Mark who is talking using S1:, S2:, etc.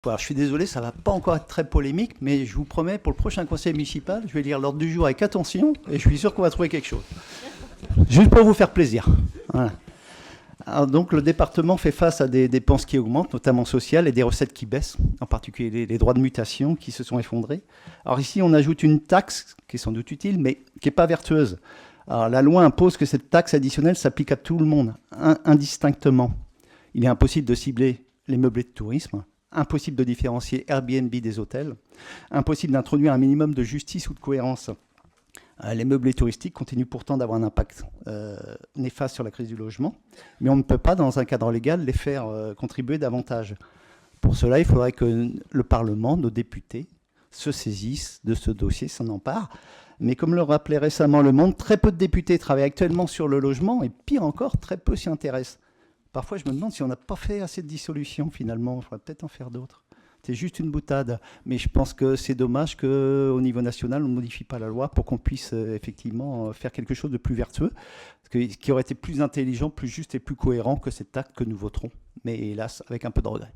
S1: Alors, je suis désolé, ça ne va pas encore être très polémique, mais je vous promets, pour le prochain conseil municipal, je vais lire l'ordre du jour avec attention et je suis sûr qu'on va trouver quelque chose. Juste pour vous faire plaisir. Voilà. Alors, donc, le département fait face à des dépenses qui augmentent, notamment sociales, et des recettes qui baissent, en particulier les droits de mutation qui se sont effondrés. Alors ici, on ajoute une taxe qui est sans doute utile, mais qui n'est pas vertueuse. Alors, la loi impose que cette taxe additionnelle s'applique à tout le monde, indistinctement. Il est impossible de cibler les meublés de tourisme, impossible de différencier Airbnb des hôtels, impossible d'introduire un minimum de justice ou de cohérence. Les meublés touristiques continuent pourtant d'avoir un impact néfaste sur la crise du logement, mais on ne peut pas, dans un cadre légal, les faire contribuer davantage. Pour cela, il faudrait que le Parlement, nos députés, se saisissent de ce dossier, s'en emparent. Mais comme le rappelait récemment Le Monde, très peu de députés travaillent actuellement sur le logement, et pire encore, très peu s'y intéressent. Parfois, je me demande si on n'a pas fait assez de dissolutions, finalement. Il faudrait peut-être en faire d'autres. C'est juste une boutade. Mais je pense que c'est dommage qu'au niveau national, on ne modifie pas la loi pour qu'on puisse effectivement faire quelque chose de plus vertueux, qui aurait été plus intelligent, plus juste et plus cohérent que cet acte que nous voterons. Mais hélas, avec un peu de regret.